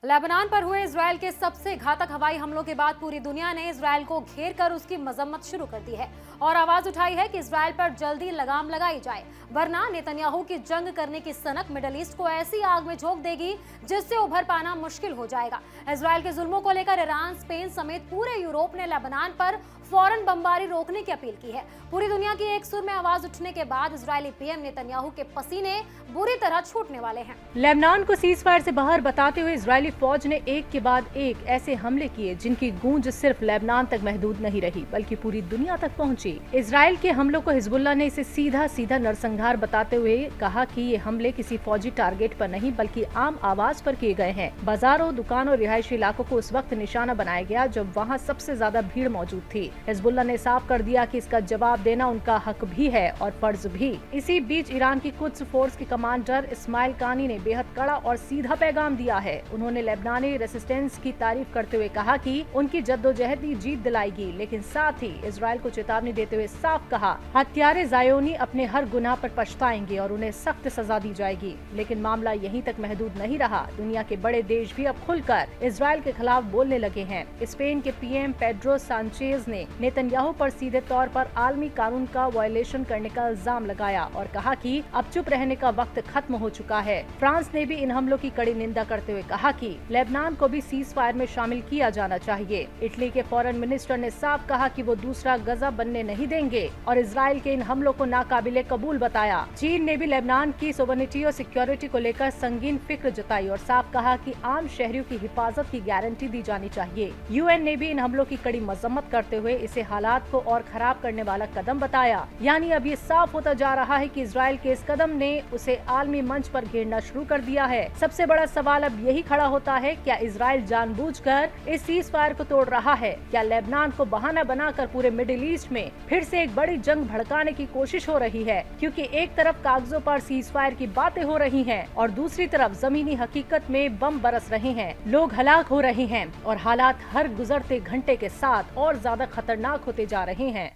Lebanon पर हुए Israel के सबसे घातक हवाई हमलों के बाद पूरी दुनिया ने इजरायल को घेर कर उसकी मजम्मत शुरू कर दी है और आवाज उठाई है कि इजरायल पर जल्दी लगाम लगाई जाए, वरना नेतन्याहू की जंग करने की सनक मिडल ईस्ट को ऐसी आग में झोंक देगी जिससे उभर पाना मुश्किल हो जाएगा। इजरायल के जुल्मों को लेकर ईरान, स्पेन समेत पूरे यूरोप ने लेबनान पर फौरन बमबारी रोकने की अपील की है। पूरी दुनिया की एक सुर में आवाज उठने के बाद इजरायली पीएम नेतन्याहू के पसीने बुरी तरह छूटने वाले हैं। लेबनान को सीज फायर से बाहर बताते हुए इजरायली फौज ने एक के बाद एक ऐसे हमले किए जिनकी गूंज सिर्फ लेबनान तक महदूद नहीं रही बल्कि पूरी दुनिया तक पहुंची। इजरायल के हमलों को हिजबुल्लाह ने इसे सीधा सीधा नरसंहार बताते हुए कहा कि ये हमले किसी फौजी टारगेट पर नहीं बल्कि आम आवाज पर किए गए हैं। बाजारों, दुकानों, रिहायशी इलाकों को उस वक्त निशाना बनाया गया जब वहाँ सबसे ज्यादा भीड़ मौजूद थी। हिजबुल्लाह ने साफ कर दिया कि इसका जवाब देना उनका हक भी है और फर्ज भी। इसी बीच ईरान की कुद्स फोर्स के कमांडर इस्माइल कानी ने बेहद कड़ा और सीधा पैगाम दिया है। उन्होंने लेबनानी रेसिस्टेंस की तारीफ करते हुए कहा कि उनकी जद्दोजहद ही जीत दिलाएगी, लेकिन साथ ही इजरायल को चेतावनी देते हुए साफ कहा, हत्यारे ज़ायोनी अपने हर गुनाह पर पछताएंगे और उन्हें सख्त सजा दी जाएगी। लेकिन मामला यहीं तक महदूद नहीं रहा। दुनिया के बड़े देश भी अब खुलकर इजरायल के खिलाफ बोलने लगे हैं। स्पेन के पीएम पेड्रो सांचेज ने नेतन्याहू पर सीधे तौर पर आलमी कानून का वायलेशन करने का इल्जाम लगाया और कहा कि अब चुप रहने का वक्त खत्म हो चुका है। फ्रांस ने भी इन हमलों की कड़ी निंदा करते हुए कहा कि लेबनान को भी सीज फायर में शामिल किया जाना चाहिए। इटली के फॉरेन मिनिस्टर ने साफ कहा कि वो दूसरा गजा बनने नहीं देंगे और इजरायल के इन हमलों को नाकाबिले कबूल बताया। चीन ने भी लेबनान की सोवरेनिटी और सिक्योरिटी को लेकर संगीन फिक्र जताई और साफ कहा कि आम शहरियों की हिफाजत की गारंटी दी जानी चाहिए। यूएन ने भी इन हमलों की कड़ी मजम्मत करते हुए इसे हालात को और खराब करने वाला कदम बताया। यानी अब ये साफ होता जा रहा है कि इजरायल के इस कदम ने उसे आलमी मंच पर घेरना शुरू कर दिया है। सबसे बड़ा सवाल अब यही खड़ा होता है, क्या इजरायल जानबूझकर इस सीज फायर को तोड़ रहा है? क्या लेबनान को बहाना बनाकर पूरे मिडिल ईस्ट में फिर से एक बड़ी जंग भड़काने की कोशिश हो रही है? क्योंकि एक तरफ कागजों पर सीज फायर की बातें हो रही हैं और दूसरी तरफ जमीनी हकीकत में बम बरस रहे हैं, लोग हलाक हो रहे हैं और हालात हर गुजरते घंटे के साथ और ज्यादा खतरनाक होते जा रहे हैं।